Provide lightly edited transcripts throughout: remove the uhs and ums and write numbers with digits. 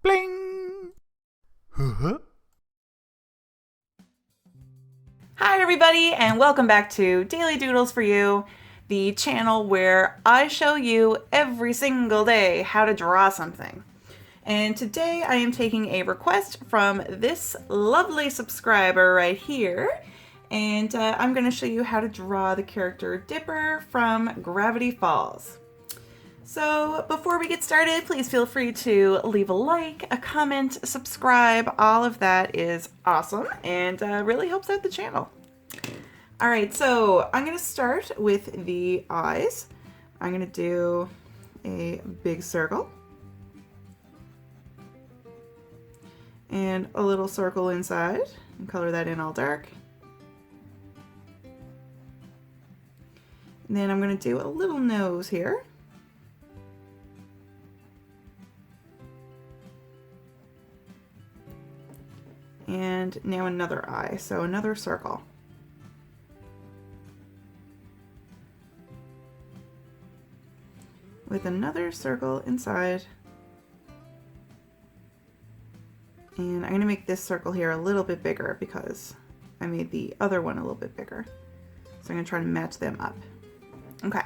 Bling! Huh? Hi everybody and welcome back to Daily Doodles for You, the channel where I show you every single day how to draw something. And today I am taking a request from this lovely subscriber right here, and I'm going to show you how to draw the character Dipper from Gravity Falls. So before we get started, please feel free to leave a like, a comment, subscribe. All of that is awesome and really helps out the channel. All right, so I'm going to start with the eyes. I'm going to do a big circle and a little circle inside and color that in all dark. And then I'm going to do a little nose here. And now another eye, so another circle. With another circle inside. And I'm going to make this circle here a little bit bigger because I made the other one a little bit bigger. So I'm going to try to match them up. Okay.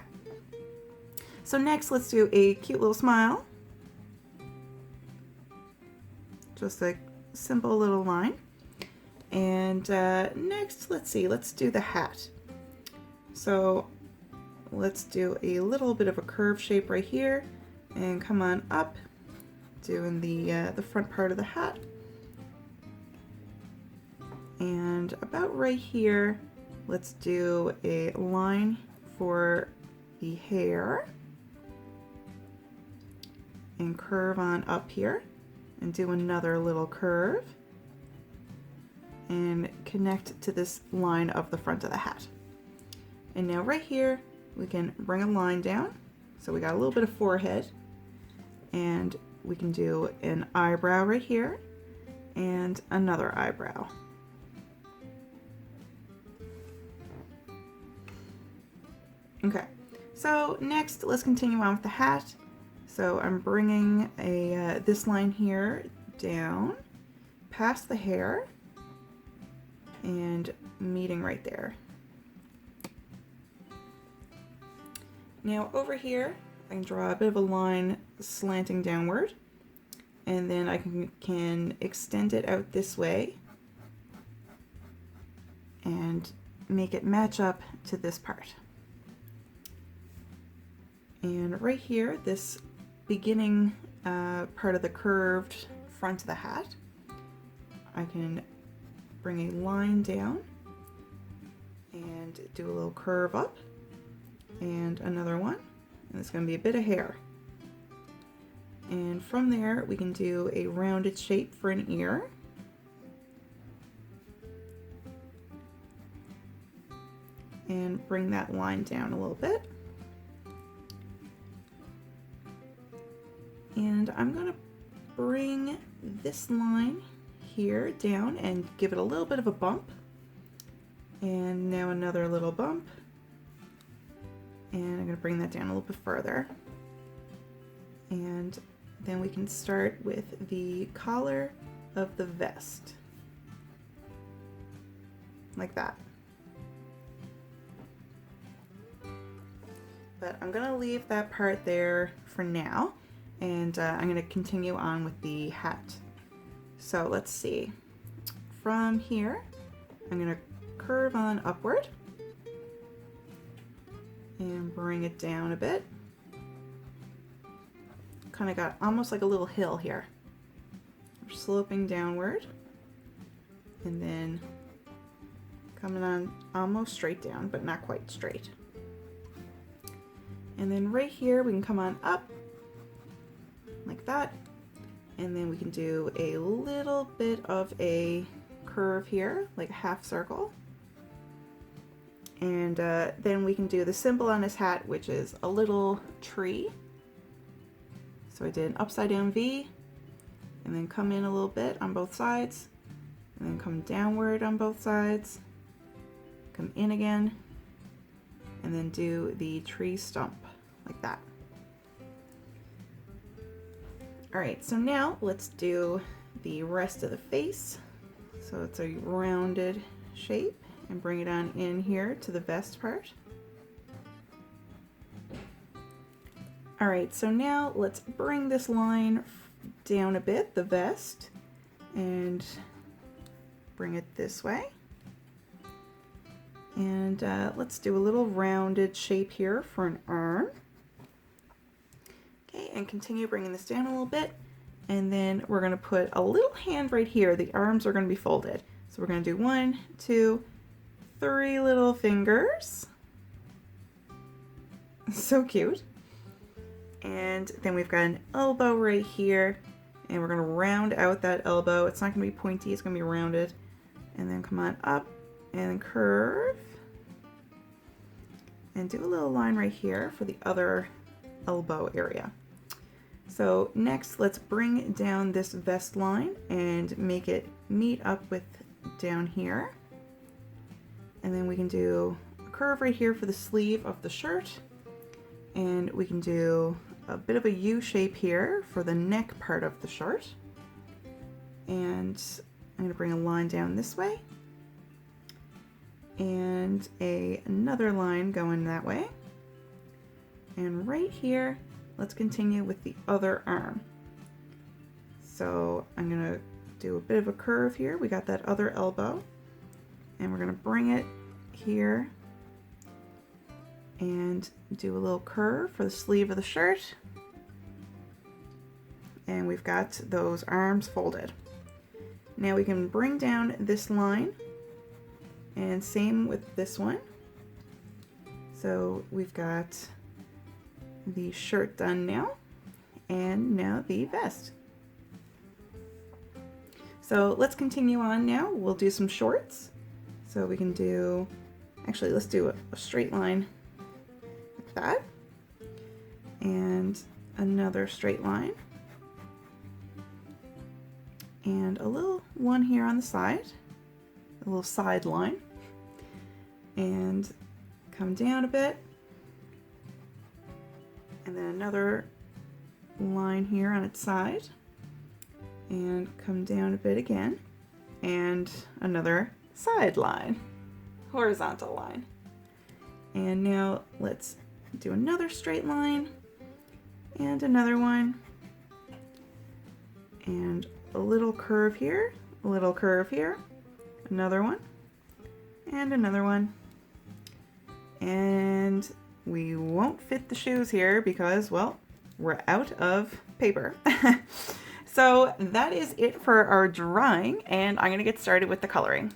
So next, let's do a cute little smile. Just a simple little line. And next, let's do the hat. So let's do a little bit of a curve shape right here and come on up, doing the front part of the hat. And about right here, let's do a line for the hair and curve on up here and do another little curve and connect to this line of the front of the hat. And now right here, we can bring a line down. So we got a little bit of forehead, and we can do an eyebrow right here and another eyebrow. Okay, so next let's continue on with the hat. So I'm bringing this line here down past the hair and meeting right there. Now over here, I can draw a bit of a line slanting downward, and then I can extend it out this way and make it match up to this part. And right here, this beginning part of the curved front of the hat, I can bring a line down and do a little curve up and another one, and it's going to be a bit of hair. And from there we can do a rounded shape for an ear. And bring that line down a little bit. And I'm going to bring this line here down and give it a little bit of a bump. And now another little bump. And I'm going to bring that down a little bit further. And then we can start with the collar of the vest. Like that. But I'm going to leave that part there for now. And I'm going to continue on with the hat. So let's see. From here, I'm going to curve on upward and bring it down a bit. Kind of got almost like a little hill here. We're sloping downward and then coming on almost straight down, but not quite straight. And then right here, we can come on up like that. And then we can do a little bit of a curve here, like a half circle. And then we can do the symbol on his hat, which is a little tree. So I did an upside down V, and then come in a little bit on both sides, and then come downward on both sides, come in again, and then do the tree stump like that. All right, so now let's do the rest of the face. So it's a rounded shape, and bring it on in here to the vest part. All right, so now let's bring this line down a bit, the vest, and bring it this way. And let's do a little rounded shape here for an arm. Okay, and continue bringing this down a little bit. And then we're going to put a little hand right here. The arms are going to be folded. So we're going to do 1, 2, 3 little fingers. So cute. And then we've got an elbow right here. And we're going to round out that elbow. It's not going to be pointy, it's going to be rounded. And then come on up and curve. And do a little line right here for the other elbow area. So next, let's bring down this vest line and make it meet up with down here. And then we can do a curve right here for the sleeve of the shirt. And we can do a bit of a U shape here for the neck part of the shirt. And I'm going to bring a line down this way. And another line going that way. And right here, let's continue with the other arm. So I'm going to do a bit of a curve here. We got that other elbow. And we're going to bring it here and do a little curve for the sleeve of the shirt. And we've got those arms folded. Now we can bring down this line, and same with this one. So we've got the shirt done now, and now the vest. So let's continue on now. We'll do some shorts. So we can do, actually let's do a straight line like that, and another straight line, and a little one here on the side, a little side line, and come down a bit, and then another line here on its side, and come down a bit again, and another side line, horizontal line. And now let's do another straight line, and another one, and a little curve here, a little curve here, another one, and another one. And we won't fit the shoes here because, well, we're out of paper. So that is it for our drawing, and I'm going to get started with the coloring.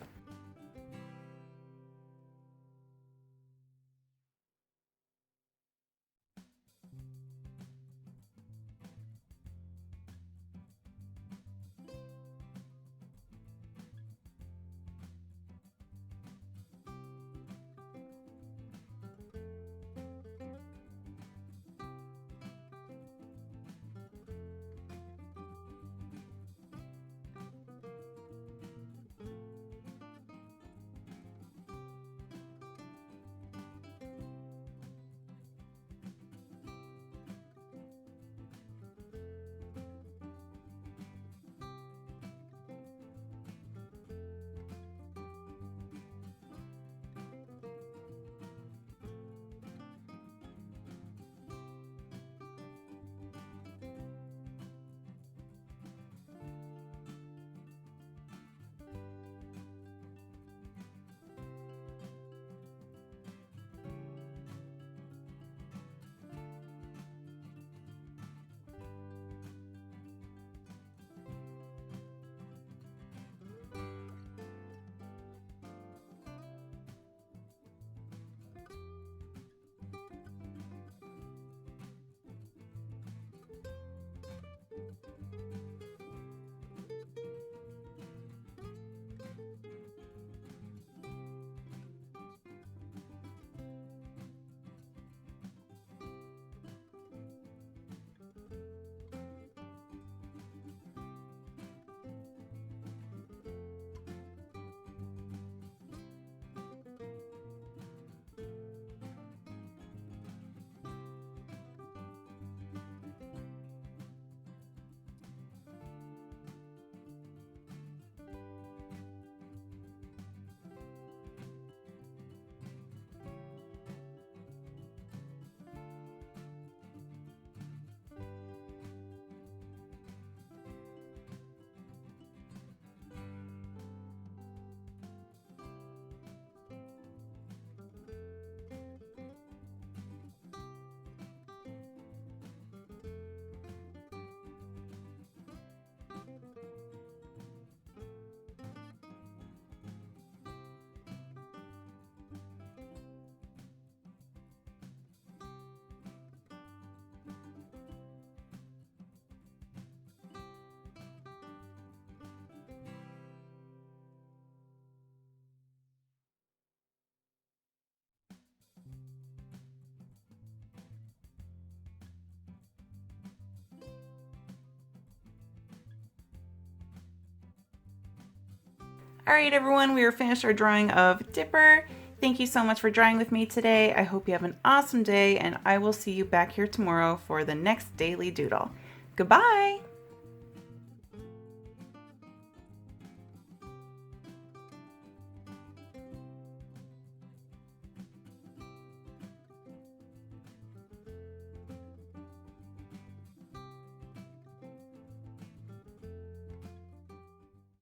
All right, everyone, we are finished our drawing of Dipper. Thank you so much for drawing with me today. I hope you have an awesome day, and I will see you back here tomorrow for the next Daily Doodle. Goodbye!